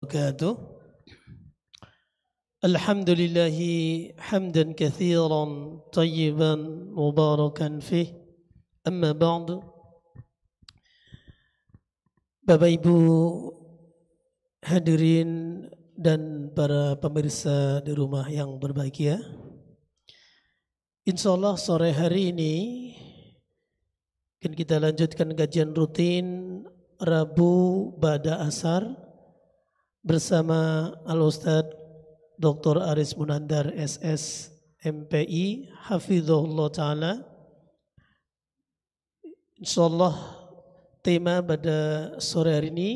وبركاته. الحمد لله حمدا كثيرا طيبا مباركا فيه. أما بعد, Bapak Ibu hadirin dan para pemirsa di rumah yang berbahagia, insya Allah sore hari ini akan kita lanjutkan kajian rutin Rabu Ba'da Asar bersama Al-Ustadz Dr. Aris Munandar SS MPI Hafizahullah Ta'ala. InsyaAllah tema pada sore hari ini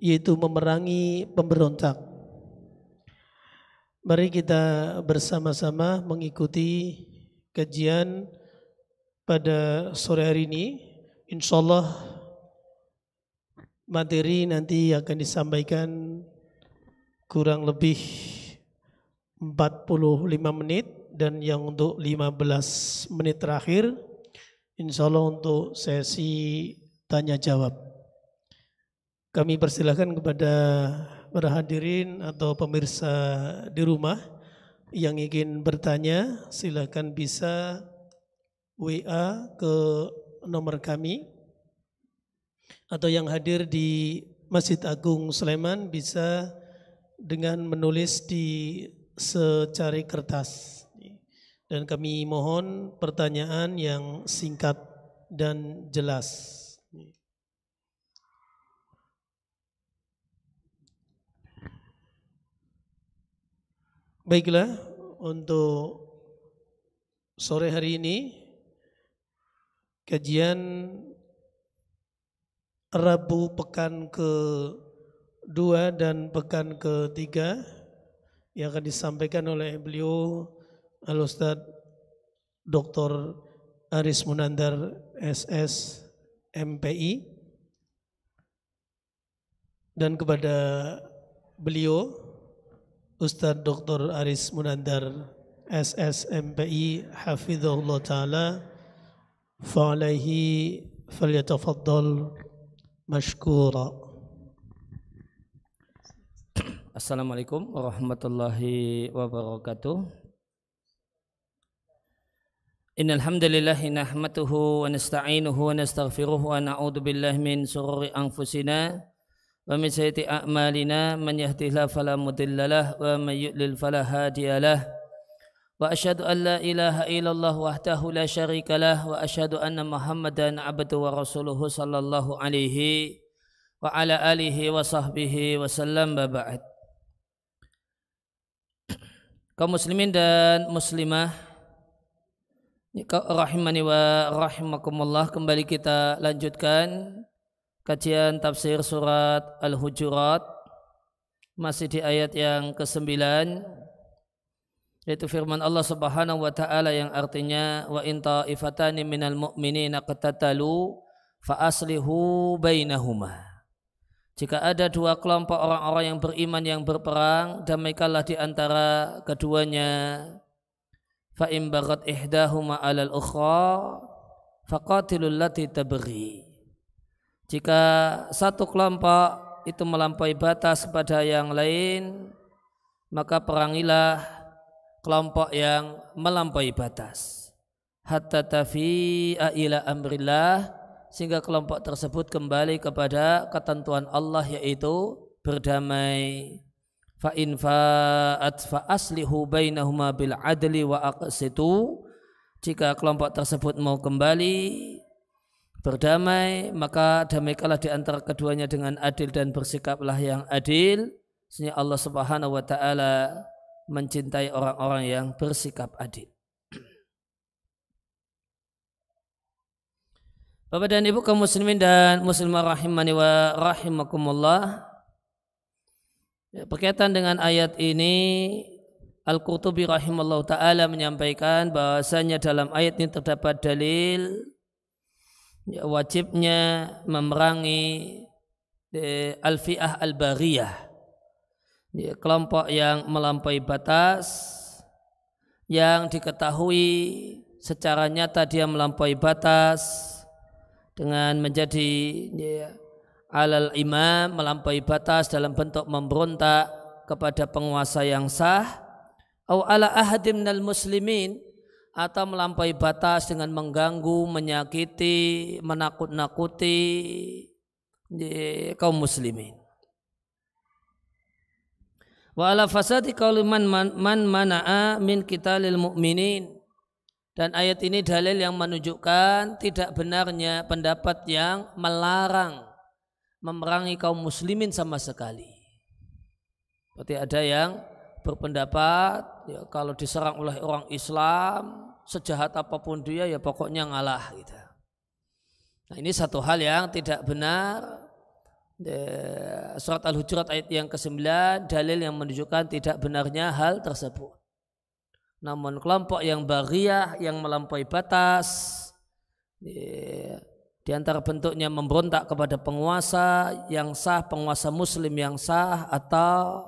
yaitu memerangi pemberontak. Mari kita bersama-sama mengikuti kajian pada sore hari ini. InsyaAllah materi nanti akan disampaikan kurang lebih 45 menit, dan yang untuk 15 menit terakhir insyaallah untuk sesi tanya jawab. Kami persilahkan kepada para hadirin atau pemirsa di rumah yang ingin bertanya, silakan bisa WA ke nomor kami, atau yang hadir di Masjid Agung Sleman bisa dengan menulis di secari kertas, dan kami mohon pertanyaan yang singkat dan jelas. Baiklah, untuk sore hari ini kajian Rabu pekan ke-2 dan pekan ke-3 yang akan disampaikan oleh beliau Al-Ustadz Dr. Aris Munandar SS MPI, dan kepada beliau Ustadz Dr. Aris Munandar SS MPI Hafizahullah Ta'ala, fa'alaihi falyatafaddal mashkura. Assalamualaikum warahmatullahi wabarakatuh. Innal hamdalillah nahmaduhu wa nasta'inuhu wa nastaghfiruhu wa na'udzu billahi min shururi anfusina wa min sayyiati a'malina, man yahdihillahu fala mudhillalah wa man yudlil fala hadiyalah. Wa asyhadu an la ilaha illallah wahdahu la syarikalah wa asyhadu anna Muhammadan abduhu wa rasuluhu sallallahu alaihi wa ala alihi wa sahbihi wa sallam. Ba'd. Kaum muslimin dan muslimah rahimani wa rahimakumullah, kembali kita lanjutkan kajian tafsir surat Al-Hujurat, masih di ayat yang ke-9, yaitu firman Allah Subhanahu wa taala yang artinya wa in ta'ifatani minal mu'minina qatatalu fa aslihu bainahuma. Jika ada dua kelompok orang-orang yang beriman yang berperang, damaikanlah di antara keduanya. Fa in baghat ihdahuma 'alal ukhra faqatilul lati tabghi. Jika satu kelompok itu melampaui batas kepada yang lain, maka perangilah kelompok yang melampaui batas hatta tafi'a ila amrillah, sehingga kelompok tersebut kembali kepada ketentuan Allah, yaitu berdamai. Fa in fa'at fa aslihu bainahuma bil adli wa aqsitu. Jika kelompok tersebut mau kembali berdamai, maka damaikanlah di antara keduanya dengan adil dan bersikaplah yang adil. Sesungguhnya Allah Subhanahu wa taala mencintai orang-orang yang bersikap adil. Bapak dan Ibu kaum muslimin dan muslimah rahimani wa rahimakumullah, berkaitan dengan ayat ini Al-Qurtubi rahimallahu ta'ala menyampaikan bahwasanya dalam ayat ini terdapat dalil wajibnya memerangi al-fi'ah al-baghiyah, kelompok yang melampaui batas, yang diketahui secara nyata dia melampaui batas dengan menjadi alal imam, melampaui batas dalam bentuk memberontak kepada penguasa yang sah, au ala ahadim minal muslimin, atau melampaui batas dengan mengganggu, menyakiti, menakut-nakuti kaum muslimin. Wa ala fasadi qauli man mana'a min qitalil mu'minin, dan ayat ini dalil yang menunjukkan tidak benarnya pendapat yang melarang memerangi kaum muslimin sama sekali. Berarti ada yang berpendapat ya, kalau diserang oleh orang Islam sejahat apapun dia ya pokoknya ngalah gitu. Nah, ini satu hal yang tidak benar. Surat Al-Hujurat ayat yang ke-9 dalil yang menunjukkan tidak benarnya hal tersebut. Namun kelompok yang baghiyah, yang melampaui batas, di antara bentuknya memberontak kepada penguasa yang sah, penguasa muslim yang sah, atau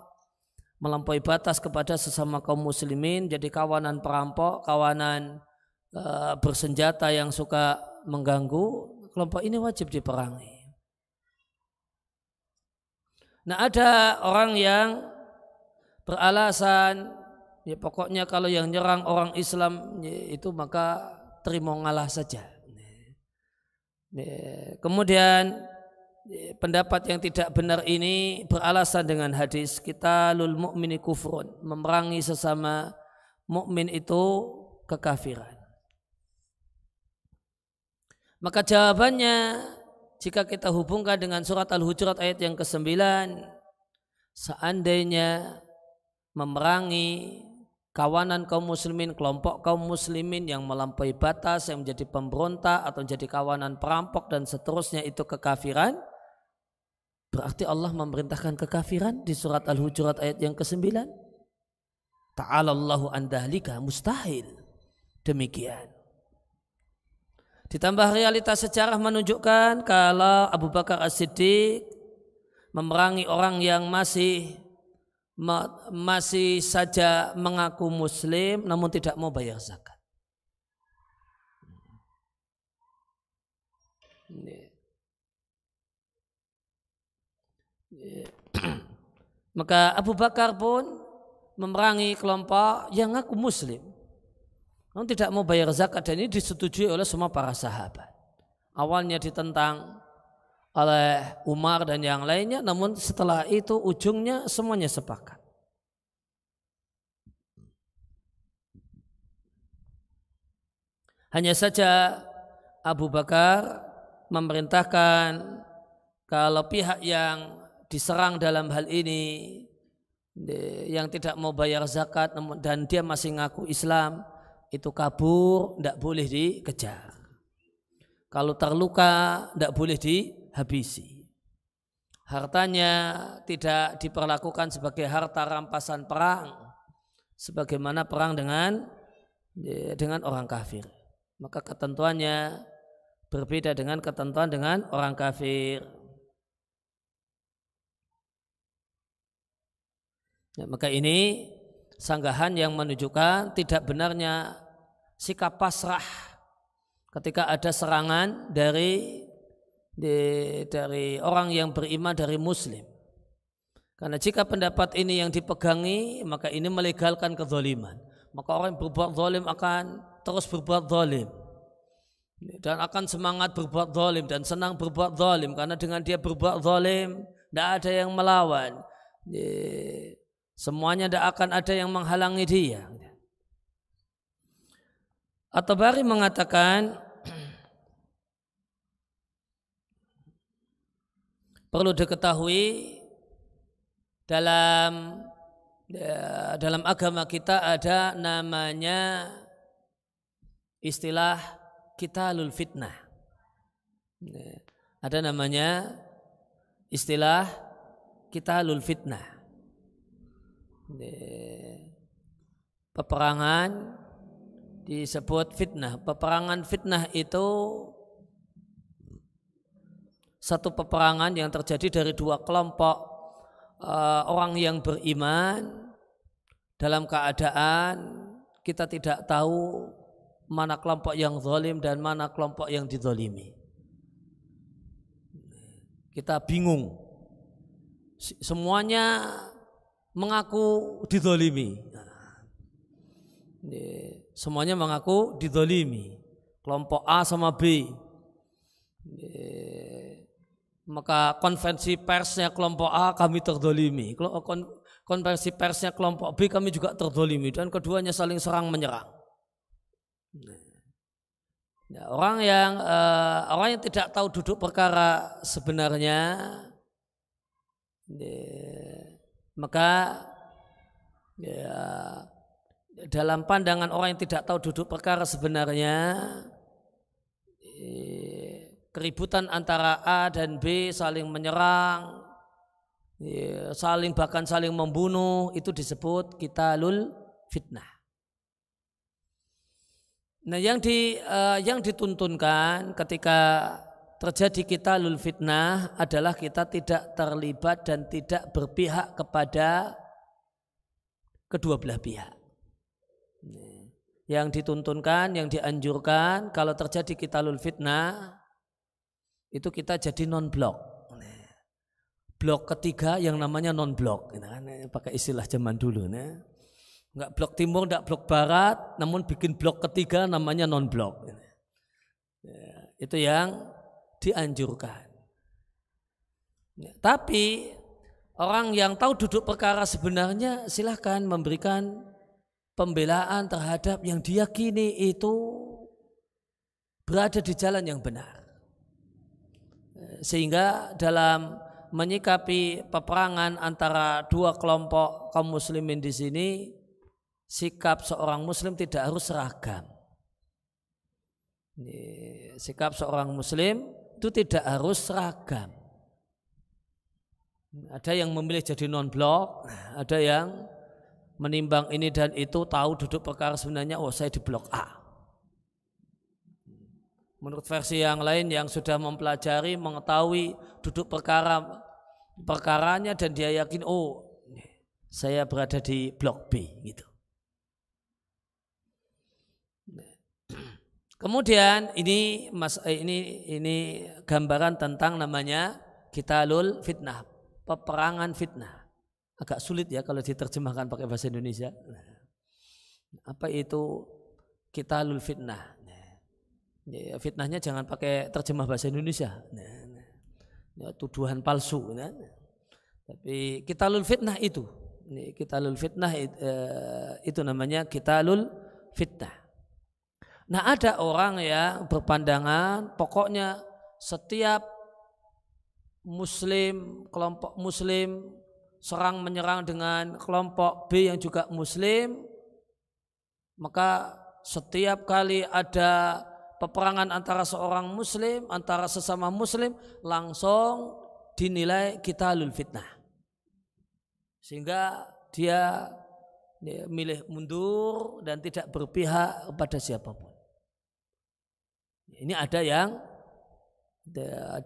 melampaui batas kepada sesama kaum muslimin, jadi kawanan perampok, kawanan bersenjata yang suka mengganggu, kelompok ini wajib diperangi. Nah, ada orang yang beralasan ya pokoknya kalau yang nyerang orang Islam ya, itu maka terima ngalah saja. Kemudian pendapat yang tidak benar ini beralasan dengan hadis qitalul mu'mini kufrun, memerangi sesama mukmin itu kekafiran. Maka jawabannya, jika kita hubungkan dengan surat Al-Hujurat ayat yang ke-9, seandainya memerangi kawanan kaum muslimin, kelompok kaum muslimin yang melampaui batas, yang menjadi pemberontak atau menjadi kawanan perampok dan seterusnya itu kekafiran, berarti Allah memerintahkan kekafiran di surat Al-Hujurat ayat yang ke-9. Ta'alallahu an dahlika, mustahil demikian. Ditambah realitas sejarah menunjukkan kalau Abu Bakar As-Siddiq memerangi orang yang masih saja mengaku muslim namun tidak mau bayar zakat. Maka Abu Bakar pun memerangi kelompok yang ngaku muslim namun tidak mau bayar zakat, dan ini disetujui oleh semua para sahabat. Awalnya ditentang oleh Umar dan yang lainnya, namun setelah itu ujungnya semuanya sepakat. Hanya saja Abu Bakar memerintahkan kalau pihak yang diserang dalam hal ini yang tidak mau bayar zakat dan dia masih ngaku Islam, itu kabur, tidak boleh dikejar. Kalau terluka, tidak boleh dihabisi. Hartanya tidak diperlakukan sebagai harta rampasan perang, sebagaimana perang dengan orang kafir. Maka ketentuannya berbeda dengan ketentuan dengan orang kafir. Ya, maka ini sanggahan yang menunjukkan tidak benarnya sikap pasrah ketika ada serangan dari orang yang beriman dari muslim. Karena jika pendapat ini yang dipegangi, maka ini melegalkan kezaliman. Maka orang yang berbuat zalim akan terus berbuat zalim dan akan semangat berbuat zalim dan senang berbuat zalim, karena dengan dia berbuat zalim tidak ada yang melawan, semuanya tidak akan ada yang menghalangi dia. At-Tabari mengatakan perlu diketahui dalam agama kita ada namanya istilah qitalul fitnah. Ada namanya istilah qitalul fitnah. Peperangan disebut fitnah. Peperangan fitnah itu satu peperangan yang terjadi dari dua kelompok orang yang beriman dalam keadaan kita tidak tahu mana kelompok yang zalim dan mana kelompok yang dizalimi. kita bingung. Semuanya mengaku dizalimi. Semuanya mengaku dizalimi. Kelompok A sama B. Maka konvensi persnya kelompok A kami terzalimi. Konvensi persnya kelompok B kami juga terzalimi. Dan keduanya saling serang menyerang. Nah, orang yang tidak tahu duduk perkara sebenarnya, maka ya, dalam pandangan orang yang tidak tahu duduk perkara sebenarnya, keributan antara A dan B saling menyerang, bahkan saling membunuh, itu disebut qitalul fitnah. Nah, yang dituntunkan ketika terjadi qitalul fitnah adalah kita tidak terlibat dan tidak berpihak kepada kedua belah pihak. Yang dituntunkan, yang dianjurkan kalau terjadi qitalul fitnah itu kita jadi non-blok. Blok ketiga yang namanya non-blok, pakai istilah zaman dulu. Enggak blok timur, enggak blok barat, namun bikin blok ketiga namanya non-blok. Itu yang dianjurkan. Tapi orang yang tahu duduk perkara sebenarnya silahkan memberikan pembelaan terhadap yang diyakini itu berada di jalan yang benar. Sehingga dalam menyikapi peperangan antara dua kelompok kaum muslimin di sini, sikap seorang muslim tidak harus seragam. Sikap seorang muslim itu tidak harus seragam. Ada yang memilih jadi non-blok, ada yang menimbang ini dan itu, tahu duduk perkara sebenarnya, saya di blok A. Menurut versi yang lain yang sudah mempelajari, mengetahui duduk perkaranya dan dia yakin, saya berada di blok B gitu. Kemudian ini gambaran tentang namanya qitalul fitnah, peperangan fitnah. Agak sulit ya kalau diterjemahkan pakai bahasa Indonesia. Apa itu qitalul fitnah? Fitnahnya jangan pakai terjemah bahasa Indonesia. Tuduhan palsu. Tapi qitalul fitnah itu. Qitalul fitnah itu namanya qitalul fitnah. Nah, ada orang yang berpandangan pokoknya setiap muslim, kelompok muslim serang menyerang dengan kelompok B yang juga muslim, maka setiap kali ada peperangan antara seorang muslim, antara sesama muslim, langsung dinilai qitalul fitnah. Sehingga dia milih mundur dan tidak berpihak kepada siapapun. Ini ada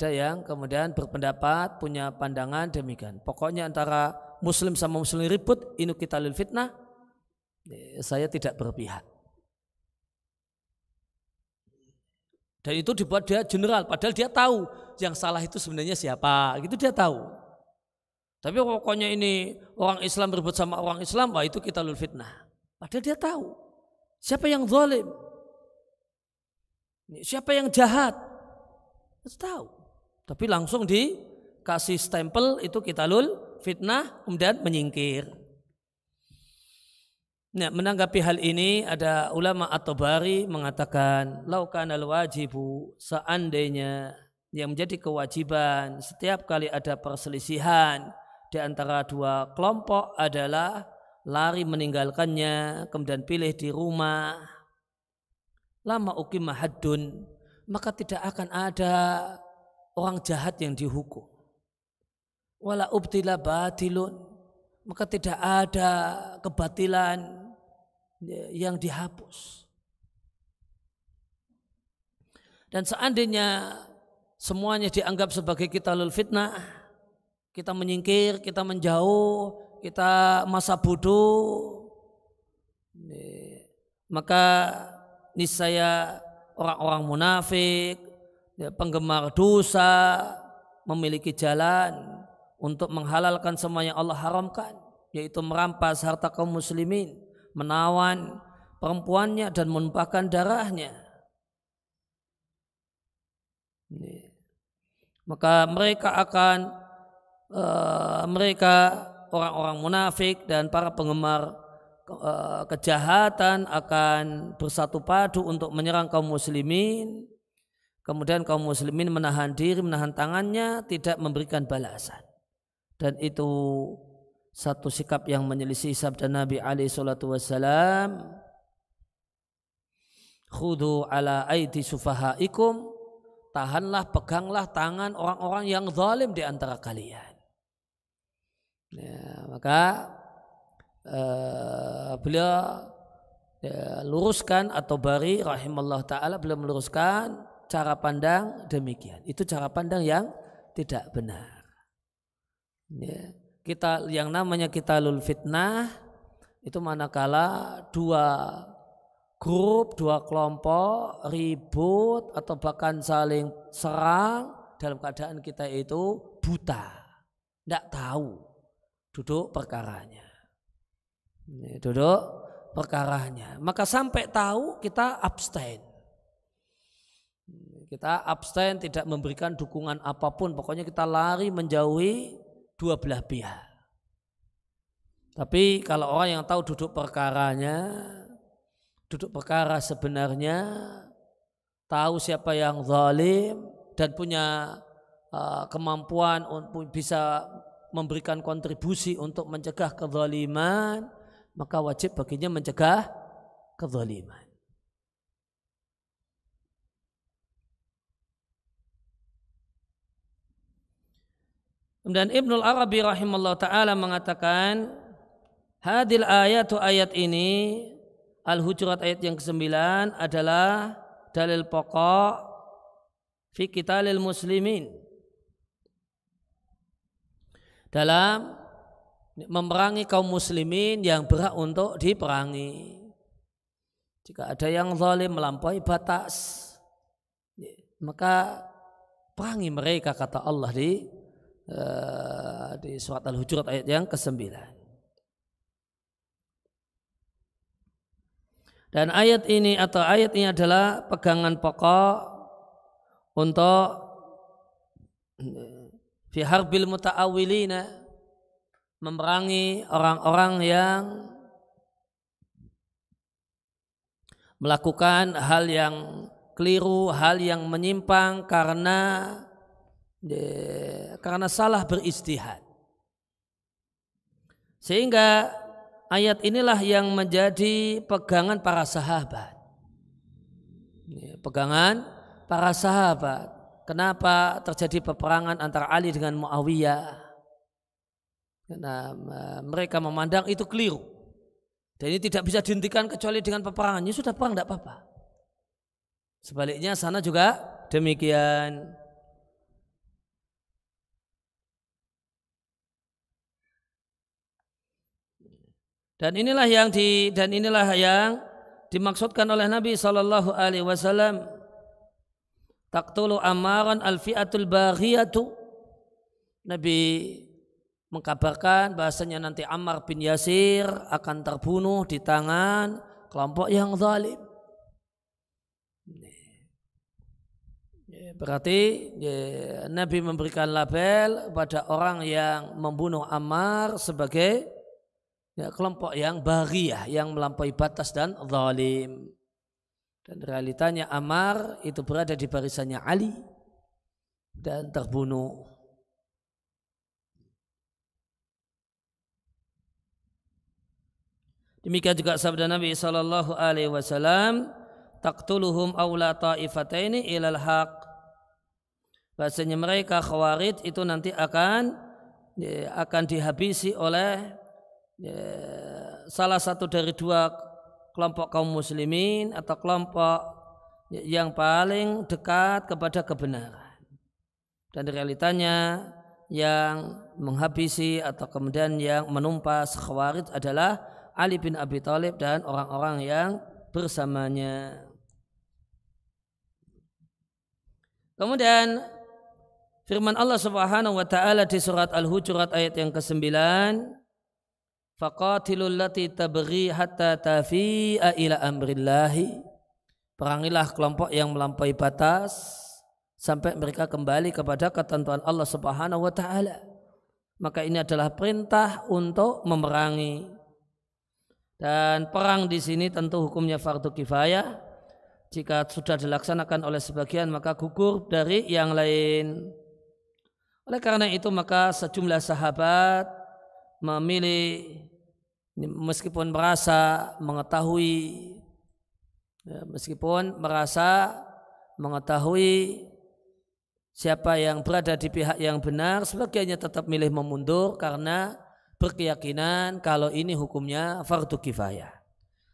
yang kemudian berpendapat, punya pandangan demikian. Pokoknya antara muslim sama muslim ribut, ini qitalul fitnah, saya tidak berpihak. Dan itu dibuat dia general, padahal dia tahu yang salah itu sebenarnya siapa, gitu dia tahu. Tapi pokoknya ini orang Islam ribut sama orang Islam, itu qitalul fitnah. Padahal dia tahu siapa yang zalim, siapa yang jahat, dia tahu. Tapi langsung dikasih stempel itu qitalul fitnah, kemudian menyingkir. Nah, menanggapi hal ini ada ulama At-Tabari mengatakan, lau kanal wajibu, seandainya yang menjadi kewajiban setiap kali ada perselisihan di antara dua kelompok adalah lari meninggalkannya, kemudian pilih di rumah, lama uqimah haddun, maka tidak akan ada orang jahat yang dihukum. Wala ubtila batilun, maka tidak ada kebatilan yang dihapus. Dan seandainya semuanya dianggap sebagai qitalul fitnah, kita menyingkir, kita menjauh, kita masa bodoh, maka niscaya orang-orang munafik, penggemar dosa, memiliki jalan untuk menghalalkan semua yang Allah haramkan, yaitu merampas harta kaum muslimin, menawan perempuannya dan menumpahkan darahnya. Maka mereka orang-orang munafik dan para penggemar kejahatan akan bersatu padu untuk menyerang kaum muslimin. Kemudian kaum muslimin menahan diri, menahan tangannya, tidak memberikan balasan. Dan itu satu sikap yang menyelisih sabda Nabi alaihi salatu wassalam, khudhu ala aidi sufahaikum, tahanlah, peganglah tangan orang-orang yang zalim di antara kalian. Ya, maka beliau luruskan, atau Bari rahimallahu ta'ala, beliau meluruskan cara pandang demikian. Itu cara pandang yang tidak benar. Ya, yang namanya qitalul fitnah itu manakala dua grup, dua kelompok ribut atau bahkan saling serang dalam keadaan kita itu buta, tidak tahu duduk perkaranya. Maka sampai tahu kita abstain. Kita abstain, tidak memberikan dukungan apapun, pokoknya kita lari menjauhi dua belah pihak. Tapi kalau orang yang tahu duduk perkara sebenarnya, tahu siapa yang zalim dan punya kemampuan untuk bisa memberikan kontribusi untuk mencegah kezaliman, maka wajib baginya mencegah kezaliman. Dan Ibnul Arabi rahimallahu ta'ala mengatakan, hadil ayatu, ayat ini, Al-Hujurat ayat yang ke-9 adalah dalil pokok fi qitalil muslimin, dalam memerangi kaum muslimin yang berhak untuk diperangi. Jika ada yang zalim melampaui batas, maka perangi mereka, kata Allah di surat Al-Hujurat ayat yang ke-9. Dan ayat ini adalah pegangan pokok untuk fi harbil muta'awwilina, memerangi orang-orang yang melakukan hal yang keliru, hal yang menyimpang karena salah beristihad. Sehingga ayat inilah yang menjadi pegangan para sahabat. Pegangan para sahabat. Kenapa terjadi peperangan antara Ali dengan Muawiyah? Karena mereka memandang itu keliru. Dan ini tidak bisa dihentikan kecuali dengan peperangan. Ya sudah, perang tidak apa-apa. Sebaliknya sana juga demikian. Dan inilah yang dimaksudkan oleh Nabi sallallahu alaihi wasallam, taqtulu amaran al-fi'atul baghiyatu. Nabi mengkabarkan bahasanya nanti Ammar bin Yasir akan terbunuh di tangan kelompok yang zalim. Berarti Nabi memberikan label pada orang yang membunuh Ammar sebagai kelompok yang baghiyah, yang melampaui batas dan zalim. Dan realitanya Ammar itu berada di barisannya Ali dan terbunuh. Demikian juga sabda Nabi sallallahu alaihi wasallam, taqtuluhum awla ta'ifataini ilal haq. Bahasanya mereka Khawarij itu nanti akan dihabisi oleh salah satu dari dua kelompok kaum muslimin atau kelompok yang paling dekat kepada kebenaran. Dan realitanya yang menghabisi atau kemudian yang menumpas Khawarij adalah Ali bin Abi Thalib dan orang-orang yang bersamanya. Kemudian Firman Allah Subhanahu wa taala di surat Al-Hujurat ayat yang ke-9, faqatilul lati tabghi hatta tafi'a ila amrillahi. Perangilah kelompok yang melampaui batas sampai mereka kembali kepada ketentuan Allah Subhanahu wa taala. Maka ini adalah perintah untuk memerangi. Dan perang di sini tentu hukumnya fardu kifayah. Jika sudah dilaksanakan oleh sebagian maka gugur dari yang lain. Oleh karena itu maka sejumlah sahabat memilih, meskipun merasa mengetahui siapa yang berada di pihak yang benar, sebagiannya tetap milih memundur karena berkeyakinan kalau ini hukumnya fardu kifayah.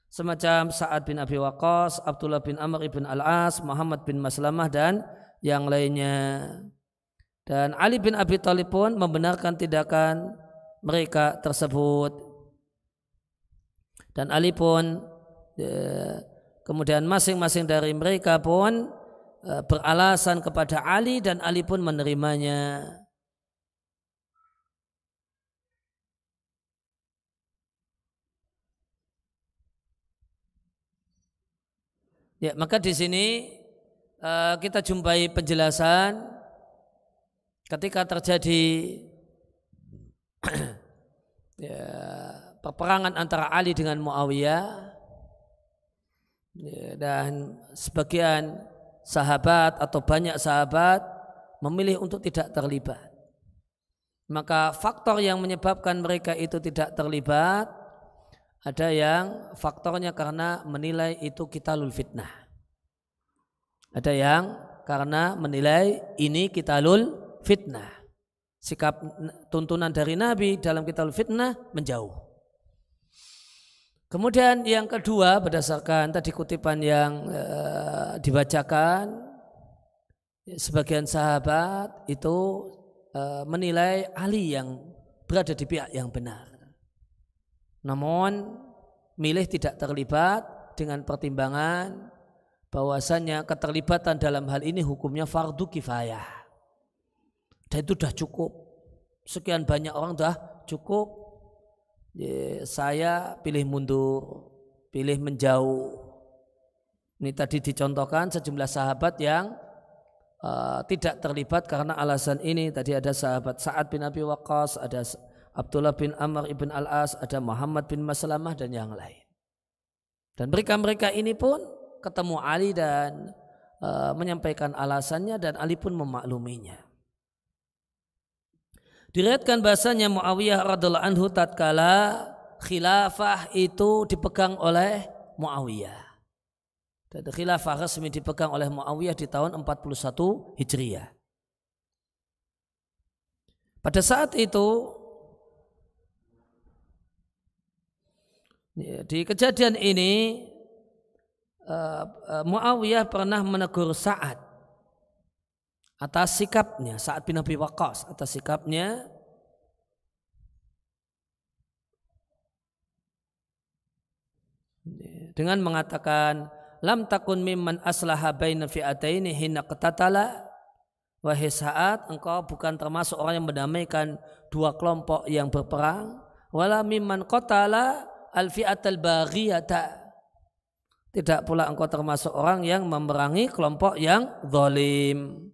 Semacam Sa'ad bin Abi Waqqas, Abdullah bin Amr ibn Al-As, Muhammad bin Maslamah dan yang lainnya. Dan Ali bin Abi Thalib pun membenarkan tindakan mereka tersebut. Dan Ali pun kemudian masing-masing dari mereka pun beralasan kepada Ali dan Ali pun menerimanya. Ya, maka di sini kita jumpai penjelasan ketika terjadi peperangan antara Ali dengan Muawiyah, dan sebagian sahabat atau banyak sahabat memilih untuk tidak terlibat. Maka faktor yang menyebabkan mereka itu tidak terlibat, ada yang faktornya karena menilai itu qitalul fitnah. Ada yang karena menilai ini qitalul fitnah. Sikap tuntunan dari Nabi dalam qitalul fitnah menjauh. Kemudian yang kedua, berdasarkan tadi kutipan yang dibacakan, sebagian sahabat itu menilai Ali yang berada di pihak yang benar. Namun milih tidak terlibat dengan pertimbangan bahwasannya keterlibatan dalam hal ini hukumnya fardu kifayah. Dan itu sudah cukup. Sekian banyak orang sudah cukup. Saya pilih mundur, pilih menjauh. Ini tadi dicontohkan sejumlah sahabat yang tidak terlibat karena alasan ini. Tadi ada sahabat Sa'ad bin Abi Waqqas, ada Abdullah bin Amr ibn Al-As, ada Muhammad bin Maslamah dan yang lain. Dan mereka ini pun ketemu Ali dan menyampaikan alasannya dan Ali pun memakluminya. Diriwayatkan bahasanya Muawiyah radhiallahu anhu tatkala khilafah itu dipegang oleh Muawiyah. Dan khilafah resmi dipegang oleh Muawiyah di tahun 41 Hijriah. Pada saat itu di kejadian ini Muawiyah pernah menegur Sa'ad atas sikapnya, Sa'ad bin Abi Waqqas atas sikapnya dengan mengatakan lam takun mimman aslaha baina fi'ataini hina qatatala, wahai Sa'ad, engkau bukan termasuk orang yang mendamaikan dua kelompok yang berperang, wala mimman qatala al-fi'atal baghiyata, tidak pula engkau termasuk orang yang memerangi kelompok yang zalim.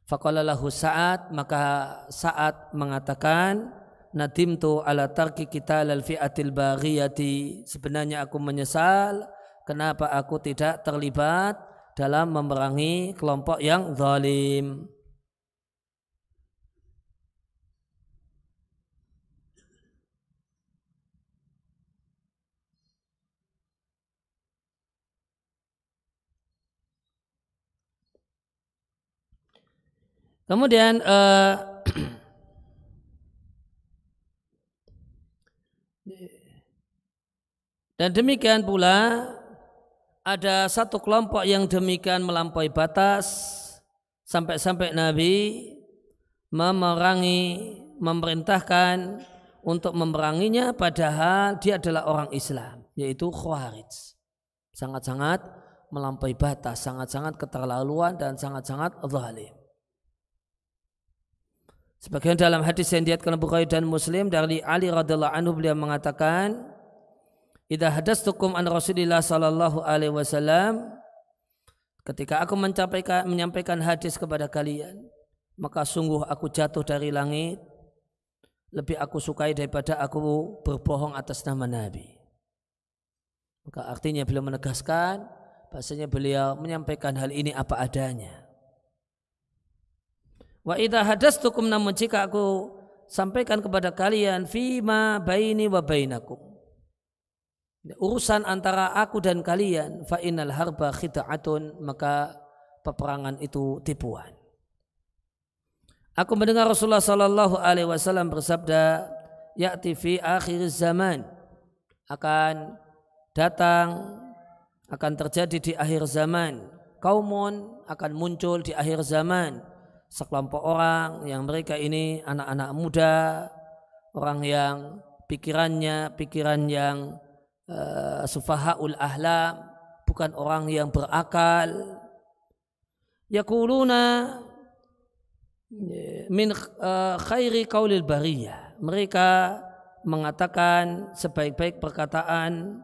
Faqala lahu Sa'ad, maka Sa'ad mengatakan nadimtu ala tarki qital al-fi'atil baghiyati, sebenarnya aku menyesal kenapa aku tidak terlibat dalam memerangi kelompok yang zalim. Kemudian dan demikian pula ada satu kelompok yang demikian melampaui batas sampai-sampai Nabi memerintahkan untuk memeranginya padahal dia adalah orang Islam, yaitu Khawarij. Sangat-sangat melampaui batas, sangat-sangat keterlaluan dan sangat-sangat zalim. Sebagian dalam hadis yang diriwayatkan Bukhari dan Muslim dari Ali radhiyallahu anhu, beliau mengatakan, "Idza hadastukum an Rasulillah sallallahu alaihi wasallam," ketika aku menyampaikan hadis kepada kalian, maka sungguh aku jatuh dari langit lebih aku sukai daripada aku berbohong atas nama Nabi. Maka artinya beliau menegaskan bahasanya beliau menyampaikan hal ini apa adanya. Wa idza hadastukum, namun jika aku sampaikan kepada kalian fima baini wa bainakum, urusan antara aku dan kalian, fa innal harba khid'atun, maka peperangan itu tipuan. Aku mendengar Rasulullah sallallahu alaihi wasallam bersabda, ya'ti fi akhir zaman, akan datang, akan terjadi di akhir zaman, kaumun, akan muncul di akhir zaman sekelompok orang yang mereka ini anak-anak muda, orang yang pikiran yang sufahaul ahlam, bukan orang yang berakal. Yaquluna min khairi qaulil bariyah, mereka mengatakan sebaik-baik perkataan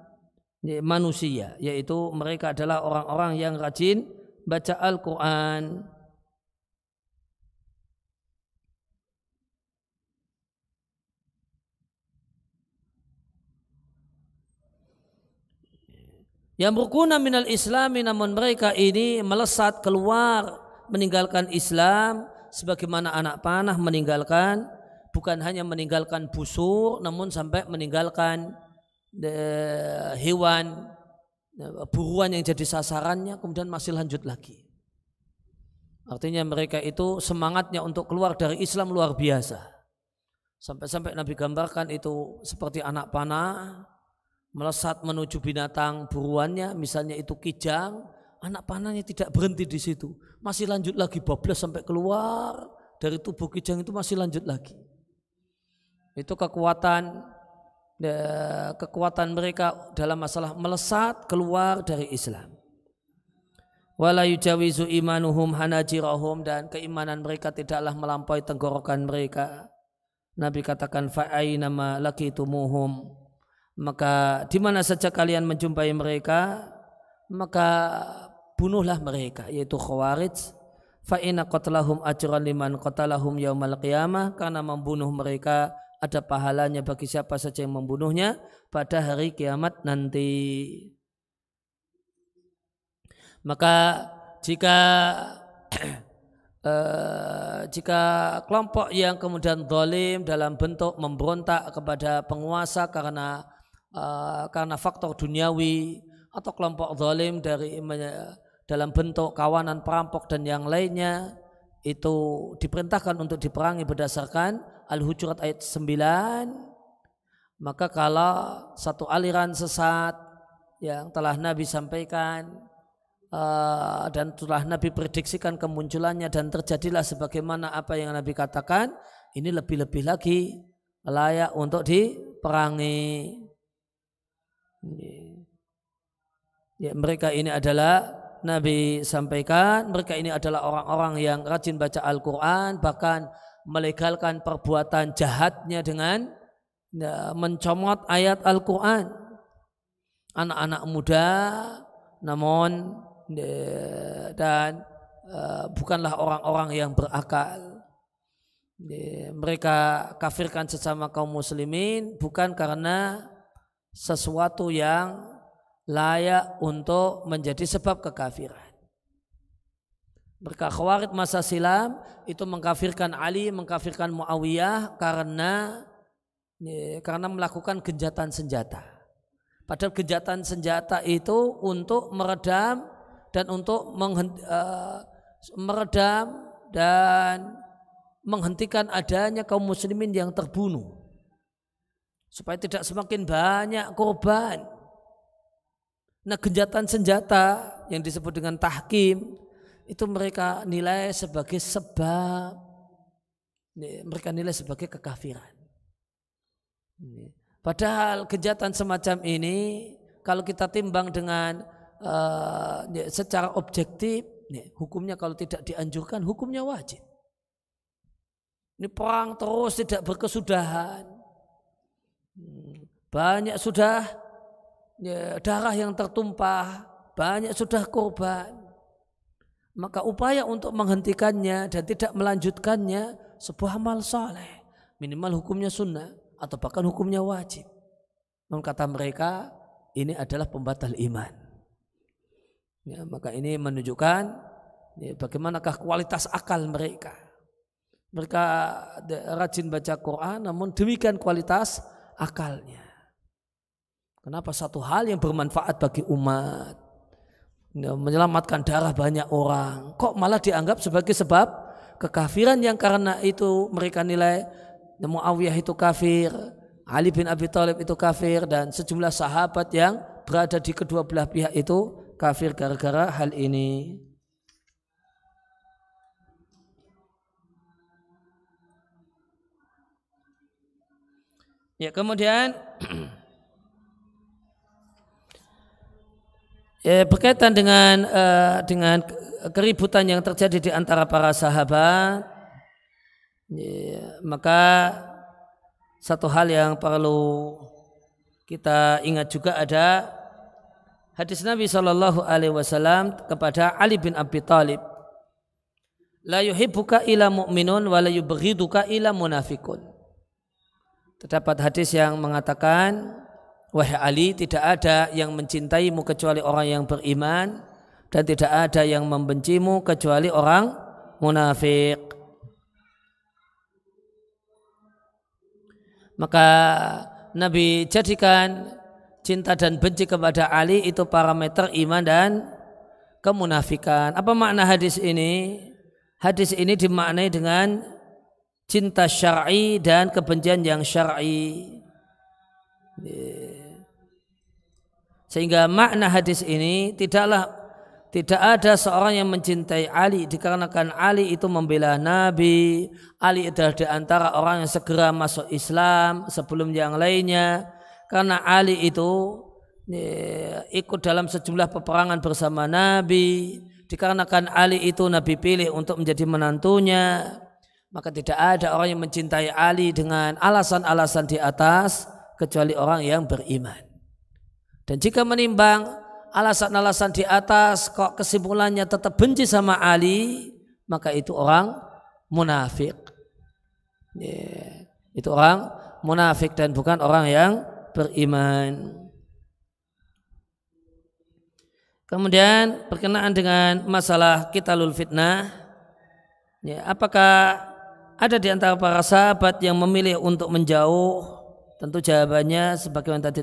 manusia, yaitu mereka adalah orang-orang yang rajin baca Al-Quran. Yang berguna minal islami, namun mereka ini melesat keluar meninggalkan Islam sebagaimana anak panah meninggalkan, bukan hanya meninggalkan busur, namun sampai meninggalkan hewan buruan yang jadi sasarannya, kemudian masih lanjut lagi. Artinya mereka itu semangatnya untuk keluar dari Islam luar biasa. Sampai-sampai Nabi gambarkan itu seperti anak panah melesat menuju binatang buruannya, misalnya itu kijang, anak panahnya tidak berhenti di situ, masih lanjut lagi, bablas sampai keluar dari tubuh kijang itu, masih lanjut lagi. Itu kekuatan mereka dalam masalah melesat keluar dari Islam. Wala yujawizu imanuhum hanajirahum, dan keimanan mereka tidaklah melampaui tenggorokan mereka. Nabi katakan, fa'ainama laqitumuhum, maka di mana saja kalian menjumpai mereka, maka bunuhlah mereka, yaitu Khawarij. Fa inna qatlahum ajran liman qatalahum yaumal qiyamah, karena membunuh mereka ada pahalanya bagi siapa saja yang membunuhnya pada hari kiamat nanti. Maka jika kelompok yang kemudian zalim dalam bentuk memberontak kepada penguasa karena faktor duniawi, atau kelompok zalim dalam bentuk kawanan perampok dan yang lainnya, itu diperintahkan untuk diperangi berdasarkan Al-Hujurat ayat 9. Maka kalau satu aliran sesat yang telah Nabi sampaikan dan telah Nabi prediksikan kemunculannya dan terjadilah sebagaimana apa yang Nabi katakan, ini lebih-lebih lagi layak untuk diperangi. Ya, mereka ini adalah, Nabi sampaikan, mereka ini adalah orang-orang yang rajin baca Al-Quran, bahkan melegalkan perbuatan jahatnya dengan mencomot ayat Al-Quran. Anak-anak muda namun dan bukanlah orang-orang yang berakal. Mereka kafirkan sesama kaum muslimin bukan karena sesuatu yang layak untuk menjadi sebab kekafiran. Mereka Khawarij masa silam itu mengkafirkan Ali, mengkafirkan Muawiyah karena melakukan genjatan senjata. Padahal genjatan senjata itu untuk meredam dan menghentikan adanya kaum muslimin yang terbunuh, supaya tidak semakin banyak korban. Nah, genjatan senjata yang disebut dengan tahkim itu mereka nilai sebagai sebab, mereka nilai sebagai kekafiran. Padahal genjatan semacam ini kalau kita timbang dengan secara objektif, hukumnya kalau tidak dianjurkan, hukumnya wajib. Ini perang terus tidak berkesudahan. Banyak sudah darah yang tertumpah, banyak sudah korban. Maka upaya untuk menghentikannya dan tidak melanjutkannya sebuah amal saleh, minimal hukumnya sunnah atau bahkan hukumnya wajib. Namun kata mereka ini adalah pembatal iman. Ya, maka ini menunjukkan bagaimanakah kualitas akal mereka. Mereka rajin baca Quran namun demikian kualitas akalnya. Kenapa satu hal yang bermanfaat bagi umat, menyelamatkan darah banyak orang, kok malah dianggap sebagai sebab kekafiran yang karena itu mereka nilai Muawiyah itu kafir, Ali bin Abi Thalib itu kafir, dan sejumlah sahabat yang berada di kedua belah pihak itu kafir gara-gara hal ini. Ya, kemudian berkaitan dengan keributan yang terjadi di antara para sahabat, maka satu hal yang perlu kita ingat juga ada hadis Nabi SAW kepada Ali bin Abi Thalib, la yuhibbuka ila mu'minun wa la yubghiduka ila munafikun. Terdapat hadis yang mengatakan, wahai Ali, tidak ada yang mencintaimu kecuali orang yang beriman, dan tidak ada yang membencimu kecuali orang munafik. Maka Nabi jadikan cinta dan benci kepada Ali itu parameter iman dan kemunafikan. Apa makna hadis ini? Hadis ini dimaknai dengan cinta syar'i dan kebencian yang syar'i. Sehingga makna hadis ini tidak ada seorang yang mencintai Ali dikarenakan Ali itu membela Nabi, Ali adalah di antara orang yang segera masuk Islam sebelum yang lainnya, karena Ali itu ikut dalam sejumlah peperangan bersama Nabi, dikarenakan Ali itu Nabi pilih untuk menjadi menantunya. Maka tidak ada orang yang mencintai Ali dengan alasan-alasan di atas kecuali orang yang beriman. Dan jika menimbang alasan-alasan di atas kok kesimpulannya tetap benci sama Ali, maka itu orang munafik. Itu orang munafik dan bukan orang yang beriman. Kemudian berkenaan dengan masalah qitalul fitnah, apakah ada di antara para sahabat yang memilih untuk menjauh? Tentu jawabannya sebagaimana tadi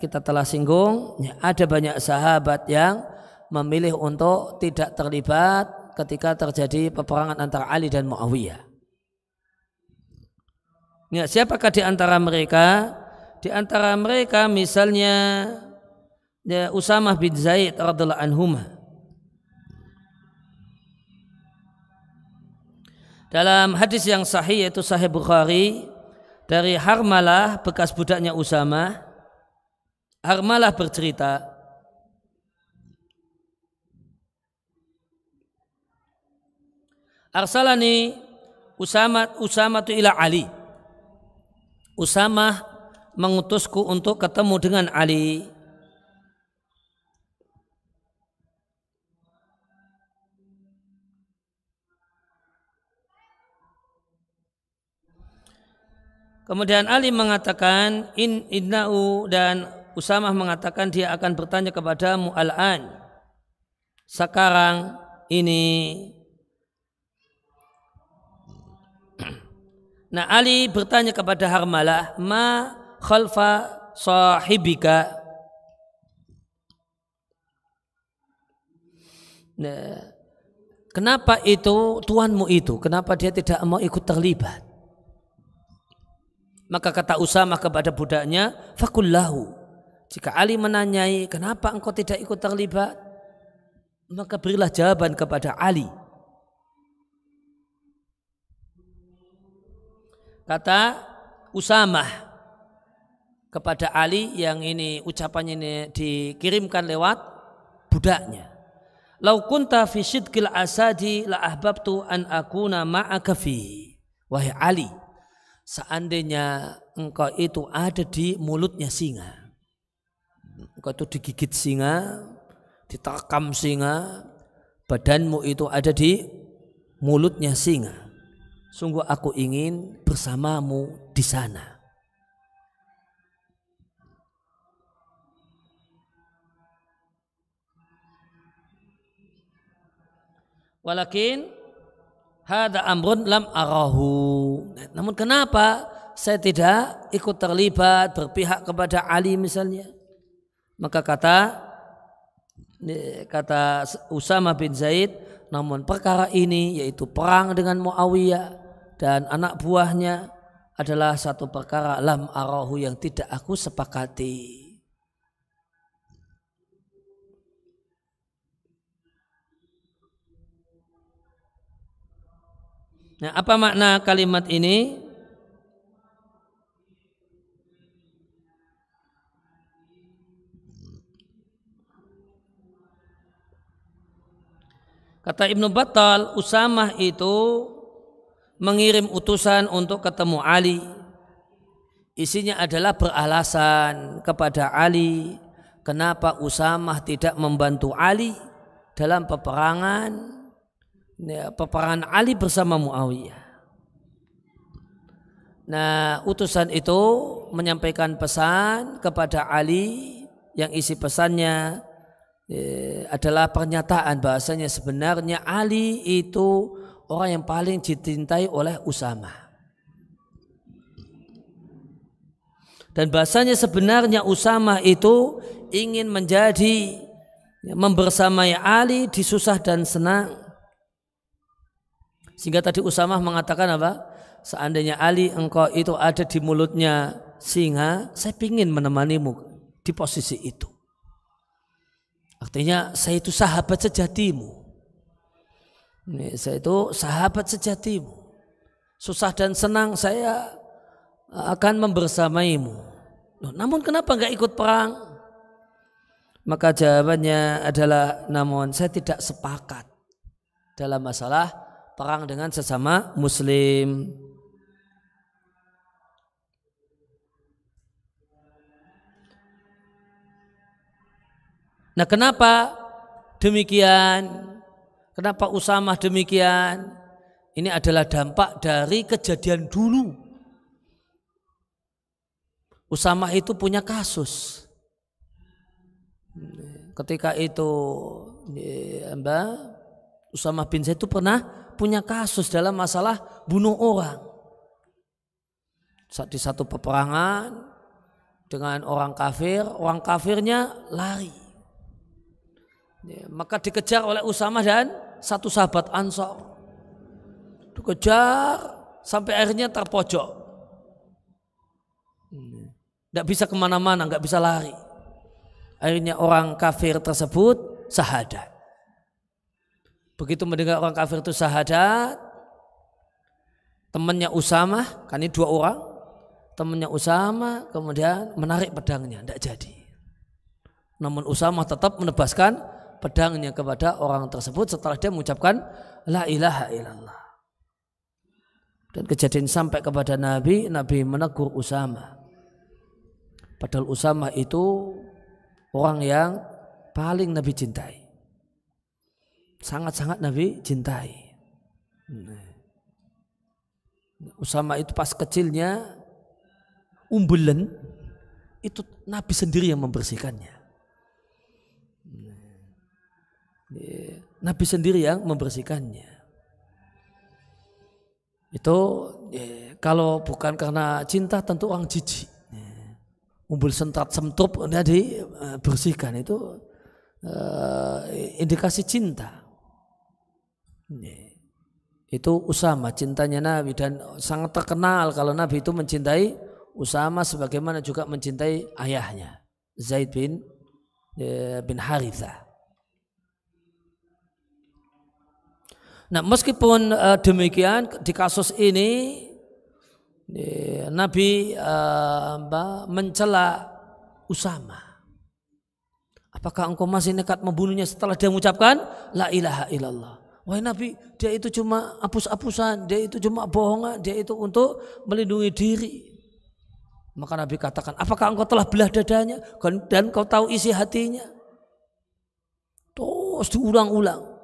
kita telah singgung, ada banyak sahabat yang memilih untuk tidak terlibat ketika terjadi peperangan antara Ali dan Muawiyah. Siapakah di antara mereka? Di antara mereka misalnya Usamah bin Zaid radhiyallahu anhuma. Dalam hadis yang sahih yaitu Sahih Bukhari dari Harmalah bekas budaknya Usamah, Harmalah bercerita, arsalani Usamah tu ila Ali. Usamah mengutusku untuk ketemu dengan Ali. Kemudian Ali mengatakan innahu, dan Usamah mengatakan dia akan bertanya kepadamu al-an, sekarang ini. Nah, Ali bertanya kepada Harmalah, ma khalfa sahibika. Nah, kenapa itu tuanmu itu? Kenapa dia tidak mau ikut terlibat? Maka kata Usamah kepada budaknya, fakullahu. Jika Ali menanyai, kenapa engkau tidak ikut terlibat? Maka berilah jawaban kepada Ali. Kata Usamah kepada Ali, yang ini ucapannya ini dikirimkan lewat budaknya. Lau kunta fi syidqil asadi la ahbabtu an akuna ma'aka fi. Wahai Ali, seandainya engkau itu ada di mulutnya singa, engkau itu digigit singa, diterkam singa, badanmu itu ada di mulutnya singa, sungguh aku ingin bersamamu di sana. Walakin hada amrun lam arahu. Namun kenapa saya tidak ikut terlibat berpihak kepada Ali misalnya? Maka kata Usamah bin Zaid, namun perkara ini yaitu perang dengan Muawiyah dan anak buahnya adalah satu perkara lam arahu yang tidak aku sepakati. Nah, apa makna kalimat ini? Kata Ibnu Battal, Usamah itu mengirim utusan untuk ketemu Ali. Isinya adalah beralasan kepada Ali kenapa Usamah tidak membantu Ali dalam peperangan Ali bersama Muawiyah. Nah, utusan itu menyampaikan pesan kepada Ali yang isi pesannya adalah pernyataan bahasanya sebenarnya Ali itu orang yang paling dicintai oleh Usamah. Dan bahasanya sebenarnya Usamah itu ingin membersamai Ali di susah dan senang. Sehingga tadi Usamah mengatakan apa? Seandainya Ali engkau itu ada di mulutnya singa, saya ingin menemanimu di posisi itu. Artinya saya itu sahabat sejatimu. Saya itu sahabat sejatimu. Susah dan senang saya akan membersamaimu. Namun kenapa enggak ikut perang? Maka jawabannya adalah namun saya tidak sepakat dalam masalah perang dengan sesama muslim. Nah, kenapa demikian? Kenapa Usamah demikian? Ini adalah dampak dari kejadian dulu. Usamah itu punya kasus. Ketika itu Usamah bin Zaid itu pernah punya kasus dalam masalah bunuh orang. Di satu peperangan dengan orang kafir, orang kafirnya lari. Maka dikejar oleh Usamah dan satu sahabat Ansor. Dikejar sampai akhirnya terpojok. Tidak bisa kemana-mana, nggak bisa lari. Akhirnya orang kafir tersebut syahadat. Begitu mendengar orang kafir itu syahadat, temannya Usamah, kan ini dua orang, temannya Usamah kemudian menarik pedangnya, tidak jadi. Namun Usamah tetap menebaskan pedangnya kepada orang tersebut setelah dia mengucapkan la ilaha illallah. Dan kejadian sampai kepada Nabi menegur Usamah. Padahal Usamah itu orang yang paling Nabi cintai. Sangat-sangat Nabi cintai. Usamah itu pas kecilnya umbelan, itu Nabi sendiri yang membersihkannya. Nabi sendiri yang membersihkannya. Itu kalau bukan karena cinta tentu orang jijik. Umbul sentrat semtrup dibersihkan itu indikasi cinta. Itu Usamah cintanya Nabi dan sangat terkenal kalau Nabi itu mencintai Usamah sebagaimana juga mencintai ayahnya Zaid bin Harithah. Nah, meskipun demikian di kasus ini Nabi mencela Usamah. apakah engkau masih nekat membunuhnya setelah dia mengucapkan la ilaha illallah? Wahai Nabi, dia itu cuma hapus-hapusan, dia itu cuma bohongan, dia itu untuk melindungi diri. Maka Nabi katakan, apakah engkau telah belah dadanya dan kau tahu isi hatinya? Terus diulang-ulang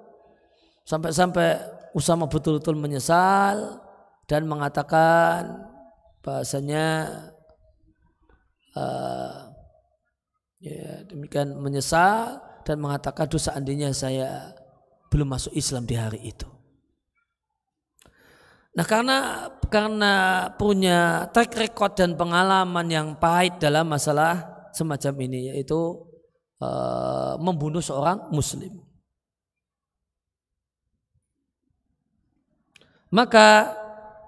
sampai Usama betul-betul menyesal dan mengatakan bahasanya demikian menyesal dan mengatakan seandainya saya belum masuk Islam di hari itu. Nah, karena punya track record dan pengalaman yang pahit dalam masalah semacam ini, yaitu membunuh seorang muslim. Maka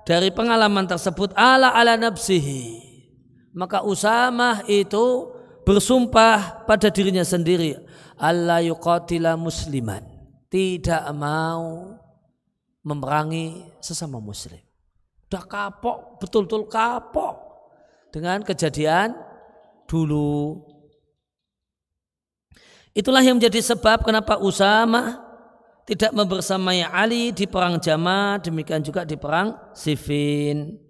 dari pengalaman tersebut ala nafsihi, maka Usamah itu bersumpah pada dirinya sendiri, alla yuqatila musliman, tidak mau memerangi sesama muslim. Udah kapok, betul-betul kapok dengan kejadian dulu. Itulah yang menjadi sebab kenapa Usamah tidak membersamai Ali di perang Jamal, demikian juga di perang Siffin.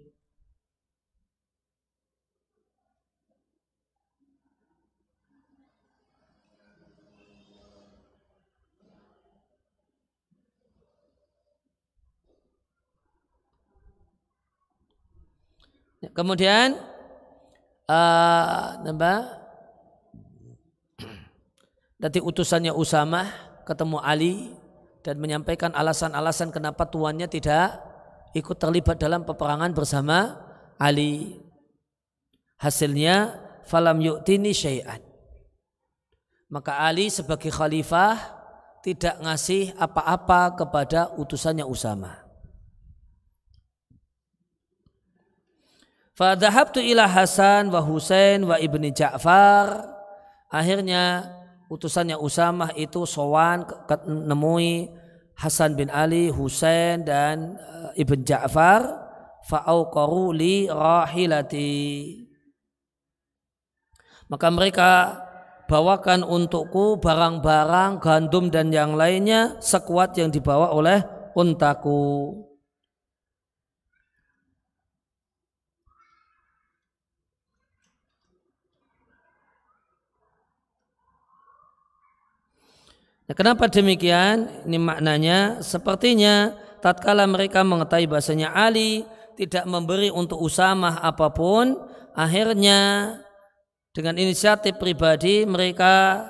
Kemudian nanti utusannya Usamah ketemu Ali dan menyampaikan alasan-alasan kenapa tuannya tidak ikut terlibat dalam peperangan bersama Ali. Hasilnya falam yu'tini syai'an. Maka Ali sebagai khalifah tidak ngasih apa-apa kepada utusannya Usamah. Fadhahabtu ila Hasan wa Husain wa ibni Ja'far. Akhirnya utusannya Usamah itu sowan nemui Hasan bin Ali, Husain dan Ibn Ja'far. Fa'auqaru li rahilati. Maka mereka bawakan untukku barang-barang gandum dan yang lainnya sekuat yang dibawa oleh untaku. Nah, kenapa demikian? Ini maknanya sepertinya tatkala mereka mengetahui bahasanya Ali tidak memberi untuk Usamah apapun, akhirnya dengan inisiatif pribadi mereka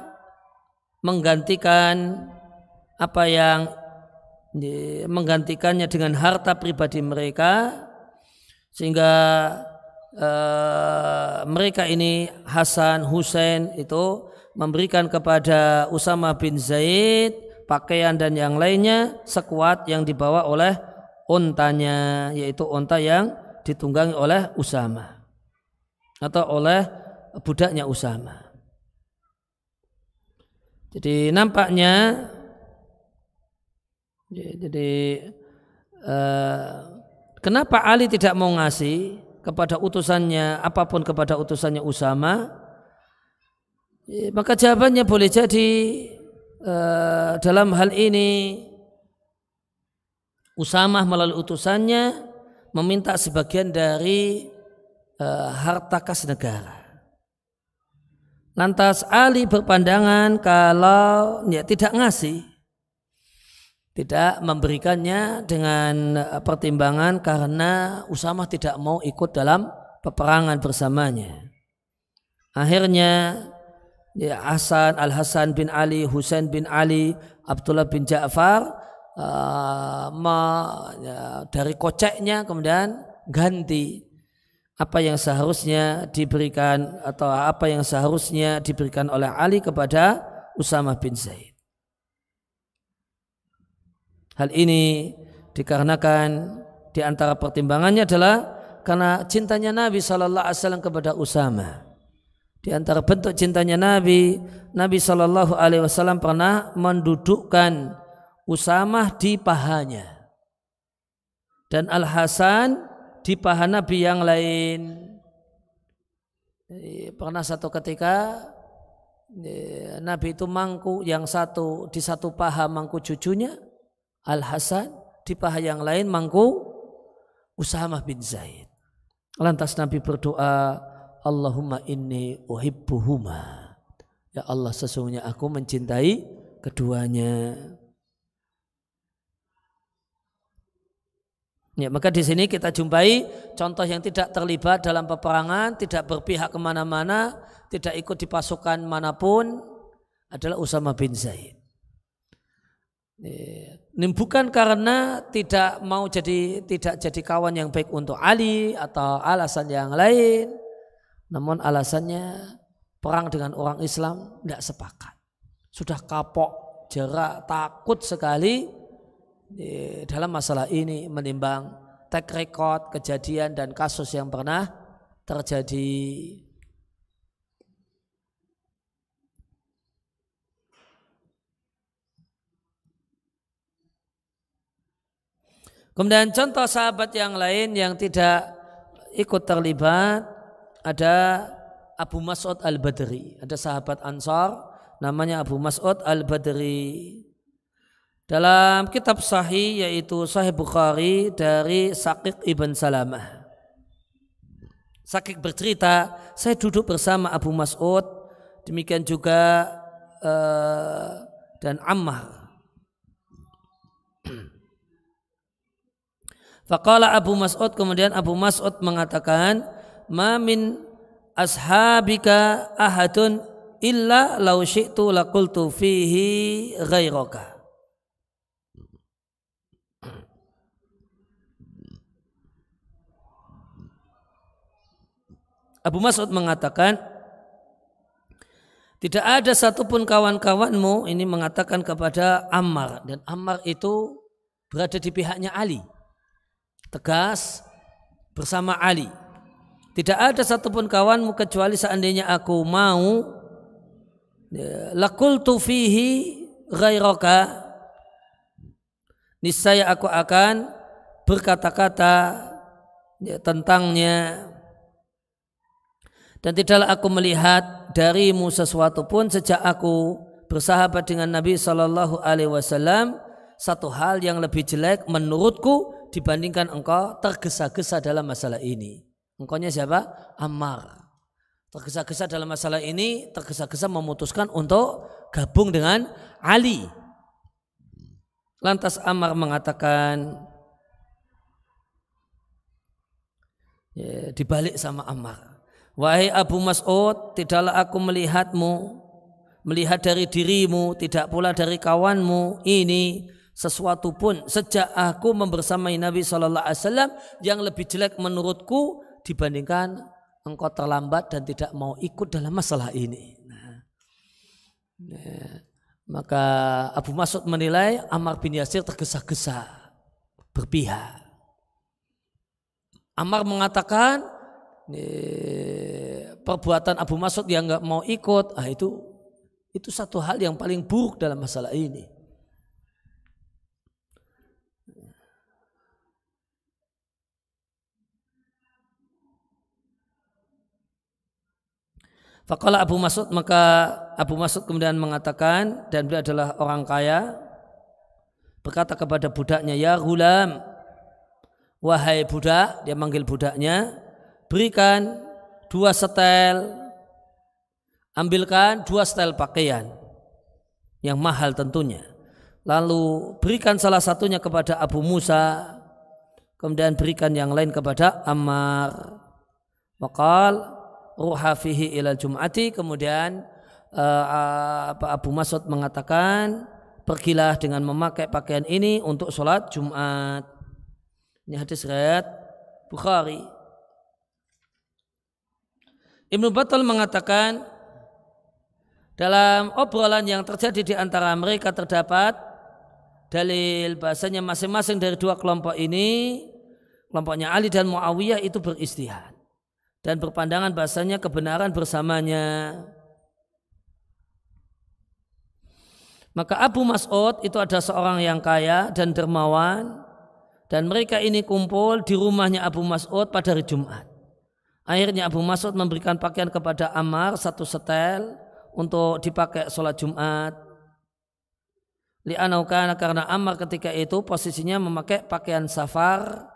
menggantikan apa yang menggantikannya dengan harta pribadi mereka, sehingga mereka ini Hasan, Husain itu memberikan kepada Usamah bin Zaid pakaian dan yang lainnya sekuat yang dibawa oleh untanya, yaitu unta yang ditunggangi oleh Usamah atau oleh budaknya Usamah. Jadi nampaknya kenapa Ali tidak mau ngasih kepada utusannya apapun kepada utusannya Usamah? Maka jawabannya boleh jadi dalam hal ini Usamah melalui utusannya meminta sebagian dari harta kas negara. Lantas Ali berpandangan kalau tidak ngasih, tidak memberikannya dengan pertimbangan karena Usamah tidak mau ikut dalam peperangan bersamanya. Akhirnya Hasan, Al-Hasan bin Ali, Husain bin Ali, Abdullah bin Ja'far dari koceknya kemudian ganti apa yang seharusnya diberikan atau apa yang seharusnya diberikan oleh Ali kepada Usamah bin Zaid. Hal ini dikarenakan di antara pertimbangannya adalah karena cintanya Nabi SAW kepada Usamah. Di antara bentuk cintanya Nabi SAW pernah mendudukkan Usamah di pahanya dan Al-Hasan di paha Nabi yang lain. Pernah satu ketika Nabi itu mangku, yang satu di satu paha mangku cucunya Al-Hasan, di paha yang lain mangku Usamah bin Zaid. Lantas Nabi berdoa, Allahumma inni uhibbuhuma. Ya Allah, sesungguhnya aku mencintai keduanya. Ya, maka di sini kita jumpai contoh yang tidak terlibat dalam peperangan, tidak berpihak kemana-mana, tidak ikut di pasukan manapun adalah Usamah bin Zaid. Ini bukan karena tidak mau tidak jadi kawan yang baik untuk Ali atau alasan yang lain, namun alasannya perang dengan orang Islam tidak sepakat. Sudah kapok, jerak, takut sekali dalam masalah ini menimbang track record kejadian dan kasus yang pernah terjadi. Kemudian contoh sahabat yang lain yang tidak ikut terlibat ada Abu Mas'ud Al-Badri. Ada sahabat Ansar namanya Abu Mas'ud Al-Badri. Dalam kitab sahih yaitu Sahih Bukhari dari Shaqiq ibn Salamah. Shaqiq bercerita, saya duduk bersama Abu Mas'ud, demikian juga dan Ammar. Faqala Abu Mas'ud, kemudian Abu Mas'ud mengatakan, ma min ashabika ahadun illa law syi'tu laqultu fihi ghairaka. Abu Mas'ud mengatakan, tidak ada satupun kawan-kawanmu, ini mengatakan kepada Ammar, dan Ammar itu berada di pihaknya Ali, tegas bersama Ali. Tidak ada satupun kawanmu kecuali seandainya aku mau, laqultu fihi ghairaka, niscaya aku akan berkata-kata tentangnya. Dan tidaklah aku melihat darimu sesuatu pun sejak aku bersahabat dengan Nabi SAW satu hal yang lebih jelek menurutku dibandingkan engkau tergesa-gesa dalam masalah ini. Engkaunya siapa? Ammar. Tergesa-gesa dalam masalah ini, tergesa-gesa memutuskan untuk gabung dengan Ali. Lantas Ammar mengatakan, dibalik sama Ammar, wahai Abu Mas'ud, tidaklah aku melihatmu, melihat dari dirimu, tidak pula dari kawanmu ini sesuatu pun sejak aku membersamai Nabi SAW yang lebih jelek menurutku dibandingkan engkau terlambat dan tidak mau ikut dalam masalah ini. Maka Abu Mas'ud menilai Ammar bin Yasir tergesa-gesa berpihak. Ammar mengatakan perbuatan Abu Mas'ud yang enggak mau ikut, itu satu hal yang paling buruk dalam masalah ini. Faqala Abu Mas'ud, maka Abu Mas'ud kemudian mengatakan, dan beliau adalah orang kaya, berkata kepada budaknya, ya ghulam, wahai budak, dia manggil budaknya, berikan 2 setel, ambilkan 2 setel pakaian yang mahal tentunya, lalu berikan salah satunya kepada Abu Musa, kemudian berikan yang lain kepada Ammar. Waqal ruha fihi ilal jum'ati, kemudian Abu Mas'ud mengatakan, pergilah dengan memakai pakaian ini untuk sholat Jumat. Ini hadis riwayat Bukhari. Ibnu Battal mengatakan, dalam obrolan yang terjadi di antara mereka terdapat dalil bahasanya masing-masing dari 2 kelompok ini, kelompoknya Ali dan Muawiyah itu beristihad dan berpandangan bahasanya kebenaran bersamanya. Maka Abu Mas'ud itu ada seorang yang kaya dan dermawan, dan mereka ini kumpul di rumahnya Abu Mas'ud pada hari Jumat. Akhirnya Abu Mas'ud memberikan pakaian kepada Ammar 1 setel untuk dipakai sholat Jumat. Li'anau kana, karena Ammar ketika itu posisinya memakai pakaian safar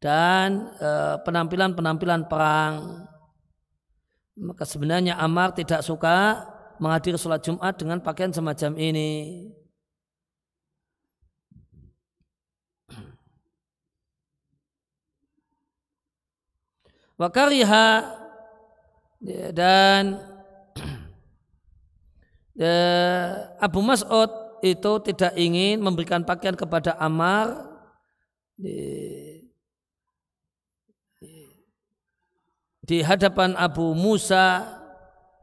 dan penampilan perang. Maka sebenarnya Ammar tidak suka menghadiri sholat Jumat dengan pakaian semacam ini. Wa kariha, dan Abu Mas'ud itu tidak ingin memberikan pakaian kepada Ammar di hadapan Abu Musa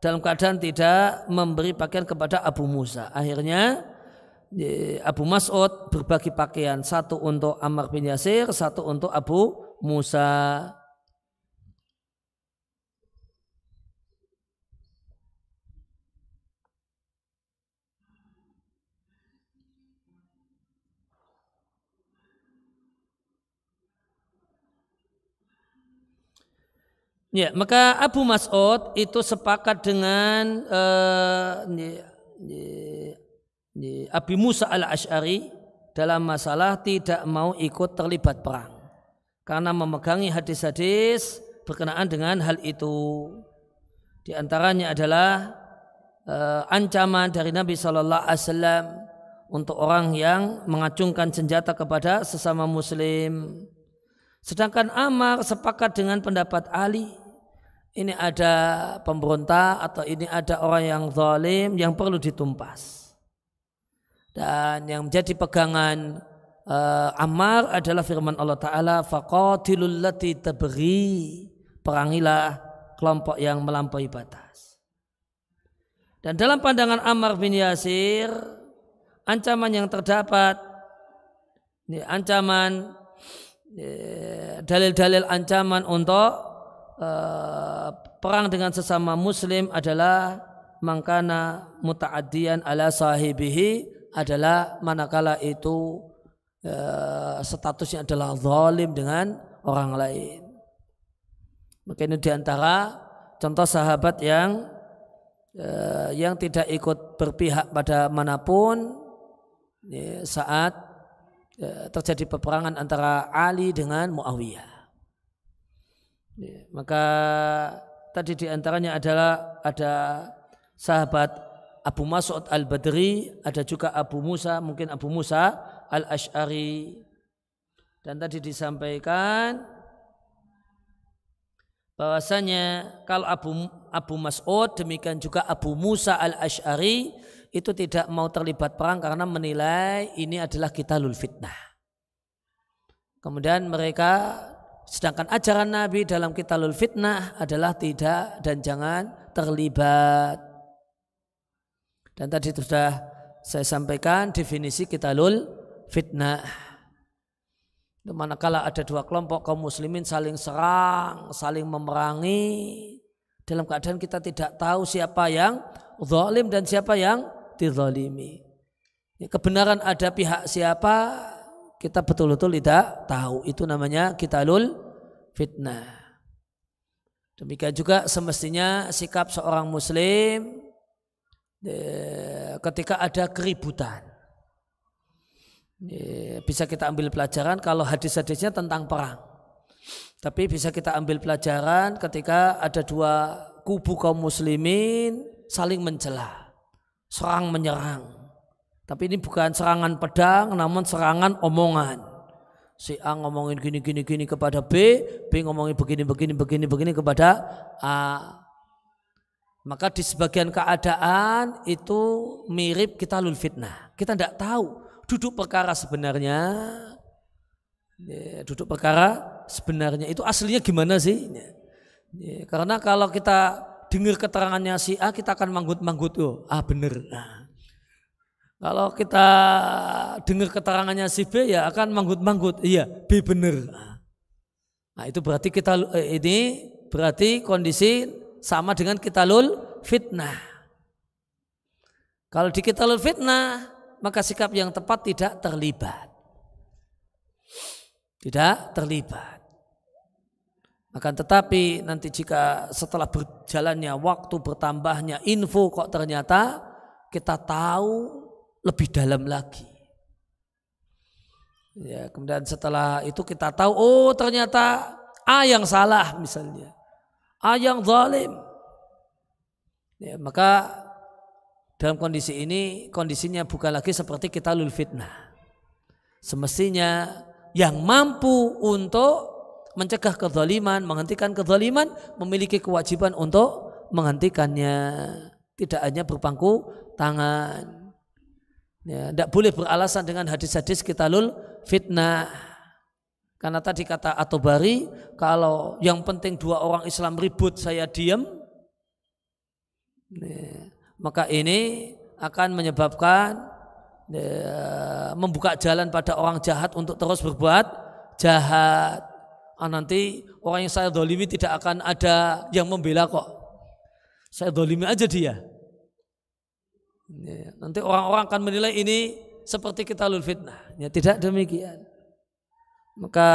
dalam keadaan tidak memberi pakaian kepada Abu Musa. Akhirnya Abu Mas'ud berbagi pakaian, satu untuk Ammar bin Yasir, satu untuk Abu Musa. Ya, maka Abu Mas'ud itu sepakat dengan Abi Musa al-Asy'ari dalam masalah tidak mau ikut terlibat perang karena memegangi hadis-hadis berkenaan dengan hal itu. Di antaranya adalah ancaman dari Nabi SAW untuk orang yang mengacungkan senjata kepada sesama muslim. Sedangkan Ammar sepakat dengan pendapat Ali, ini ada pemberontak atau ini ada orang yang zalim yang perlu ditumpas. Dan yang menjadi pegangan Ammar adalah firman Allah Ta'ala, faqatilul lati tabghi, perangilah kelompok yang melampaui batas. Dan dalam pandangan Ammar bin Yasir, ancaman yang terdapat, ancaman dalil-dalil ancaman untuk perang dengan sesama muslim adalah mangkana muta'addiyan ala sahibihi, adalah manakala itu statusnya adalah zalim dengan orang lain. Maka ini diantara contoh sahabat yang tidak ikut berpihak pada manapun saat terjadi peperangan antara Ali dengan Muawiyah. Maka tadi diantaranya adalah ada sahabat Abu Mas'ud al-Badri, ada juga Abu Musa, mungkin Abu Musa al-Asy'ari. Dan tadi disampaikan bahwasanya kalau Abu Mas'ud, demikian juga Abu Musa al-Asy'ari itu tidak mau terlibat perang karena menilai ini adalah qitalul fitnah. Kemudian mereka, sedangkan ajaran Nabi dalam qitalul fitnah adalah tidak dan jangan terlibat. Dan tadi sudah saya sampaikan definisi qitalul fitnah. Manakala ada dua kelompok kaum muslimin saling serang, saling memerangi, dalam keadaan kita tidak tahu siapa yang zalim dan siapa yang dizalimi. Kebenaran ada pihak siapa kita betul-betul tidak tahu. Itu namanya qitalul fitnah. Demikian juga semestinya sikap seorang muslim ketika ada keributan. Bisa kita ambil pelajaran kalau hadis-hadisnya tentang perang. Tapi bisa kita ambil pelajaran ketika ada dua kubu kaum muslimin saling mencela, serang menyerang. Tapi ini bukan serangan pedang, namun serangan omongan. Si A ngomongin gini kepada B ngomongin begini kepada A. Maka di sebagian keadaan itu mirip qitalul fitnah. Kita tidak tahu duduk perkara sebenarnya. Duduk perkara sebenarnya itu aslinya gimana sih? Karena kalau kita dengar keterangannya si A, kita akan manggut-manggut, benar. Nah, kalau kita dengar keterangannya si B, ya akan manggut-manggut, iya B benar. Nah, itu berarti ini berarti kondisi sama dengan qitalul fitnah. Kalau di qitalul fitnah, maka sikap yang tepat tidak terlibat. Tidak terlibat. Akan tetapi nanti jika setelah berjalannya waktu, bertambahnya info, kok ternyata kita tahu lebih dalam lagi. Ya, kemudian setelah itu kita tahu, oh ternyata A yang salah misalnya, A yang zalim. Ya, maka dalam kondisi ini, kondisinya bukan lagi seperti qitalul fitnah. Semestinya yang mampu untuk mencegah kezaliman, menghentikan kezaliman, memiliki kewajiban untuk menghentikannya. Tidak hanya berpangku tangan. Ya, tidak boleh beralasan dengan hadis-hadis qitalul fitnah. Karena tadi kata At-Tabari, kalau yang penting dua orang Islam ribut saya diam, ya, maka ini akan menyebabkan membuka jalan pada orang jahat untuk terus berbuat jahat. Nanti orang yang saya dolimi tidak akan ada yang membela kok. Saya dolimi aja dia. Nanti orang-orang akan menilai ini seperti qitalul fitnah. Ya, tidak demikian. Maka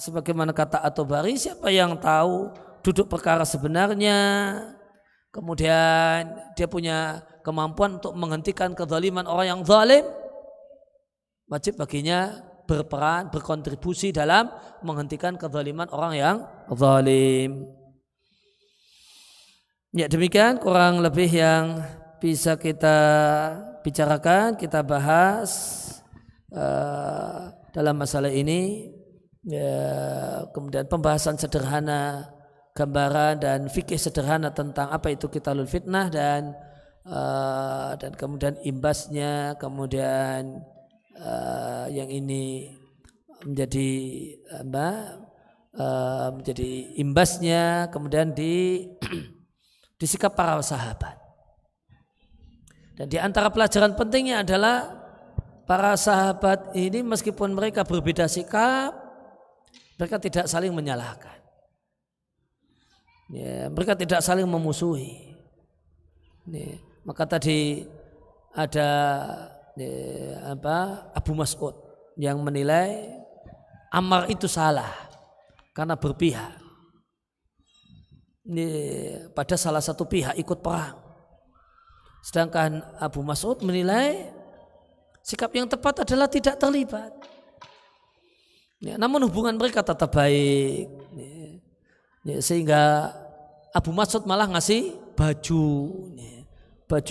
sebagaimana kata At-Tabari, siapa yang tahu duduk perkara sebenarnya, kemudian dia punya kemampuan untuk menghentikan kezaliman orang yang zalim, wajib baginya berperan, berkontribusi dalam menghentikan kezaliman orang yang zalim. Ya, demikian kurang lebih yang bisa kita bicarakan, kita bahas dalam masalah ini. Ya, kemudian pembahasan sederhana, gambaran dan fikih sederhana tentang apa itu qitalul fitnah dan kemudian imbasnya, kemudian yang ini menjadi menjadi imbasnya, kemudian di sikap para sahabat. Dan di antara pelajaran pentingnya adalah para sahabat ini meskipun mereka berbeda sikap, mereka tidak saling menyalahkan. Ya, mereka tidak saling memusuhi. Ya, maka tadi ada Abu Mas'ud yang menilai Ammar itu salah karena berpihak pada salah satu pihak ikut perang. Sedangkan Abu Mas'ud menilai sikap yang tepat adalah tidak terlibat. Ya, namun hubungan mereka tetap baik. Ya, sehingga Abu Mas'ud malah ngasih baju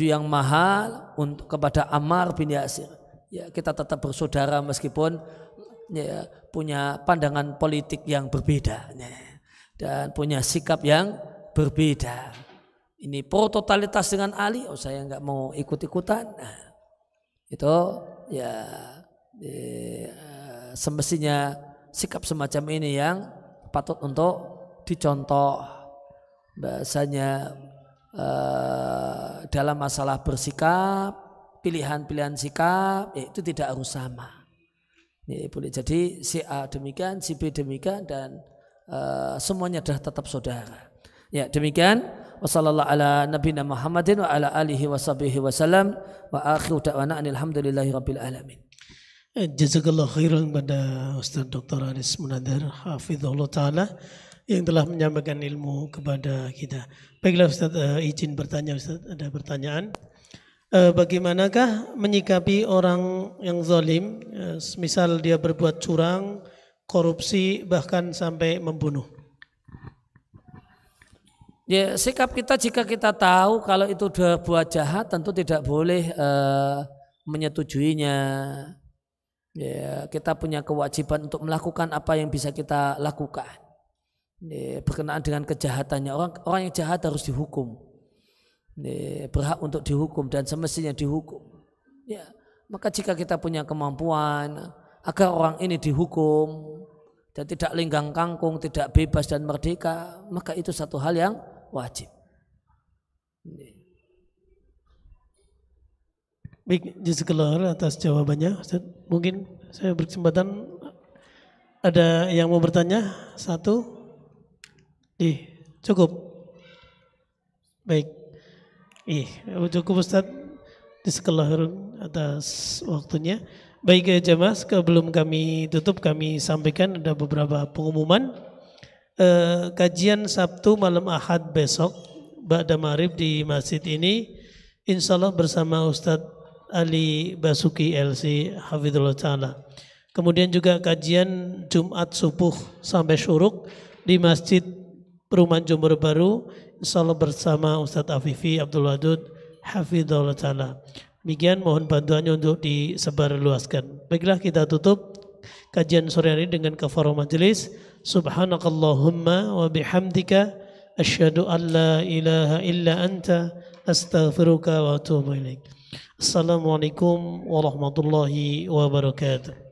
yang mahal untuk kepada Ammar bin Yasir. Ya, kita tetap bersaudara meskipun ya, punya pandangan politik yang berbeda dan punya sikap yang berbeda. Ini pro totalitas dengan Ali, saya nggak mau ikut-ikutan. Nah, itu ya semestinya sikap semacam ini yang patut untuk dicontoh. Bahasanya dalam masalah bersikap, pilihan-pilihan sikap itu tidak harus sama. Ya, boleh jadi si A demikian, si B demikian, dan semuanya adalah tetap saudara. Ya, demikian. Wassallallahu ala nabiyina Muhammadin wa ala alihi wa sahbihi wasallam wa akhiru da'wana alhamdulillahi rabbil alamin. Jazakallah khairan pada Ustaz Dr. Aris Munandar hafizahullah ta'ala yang telah menyampaikan ilmu kepada kita. Baiklah Ustaz, izin bertanya Ustaz, ada pertanyaan. Bagaimanakah menyikapi orang yang zalim, misal dia berbuat curang, korupsi, bahkan sampai membunuh? Ya, sikap kita jika kita tahu kalau itu sudah buat jahat tentu tidak boleh menyetujuinya. Ya, kita punya kewajiban untuk melakukan apa yang bisa kita lakukan. Ya, berkenaan dengan kejahatannya, orang yang jahat harus dihukum. Ya, berhak untuk dihukum dan semestinya dihukum. Ya, maka jika kita punya kemampuan agar orang ini dihukum dan tidak lenggang kangkung, tidak bebas dan merdeka, maka itu satu hal yang wajib. Baik, jazakallah atas jawabannya Ustaz. Mungkin saya berkesempatan, ada yang mau bertanya? Satu? Cukup. Baik. Cukup Ustaz. Jazakallah atas waktunya. Baik jamaah, sebelum kami tutup kami sampaikan ada beberapa pengumuman. kajian Sabtu malam Ahad besok ba'da maghrib di masjid ini insyaallah bersama Ustadz Ali Basuki LC hafizallahu taala. Kemudian juga kajian Jumat subuh sampai syuruk di Masjid Perumahan Jember Baru insyaallah bersama Ustadz Afifi Abdul Wadud hafizallahu taala. Demikian mohon bantuannya untuk disebarluaskan. Baiklah kita tutup kajian sore hari dengan kafarah majelis. Subhanakallahumma wa bihamdika asyhadu an la ilaha illa anta astaghfiruka wa atubu ilaik. Assalamualaikum warahmatullahi wabarakatuh.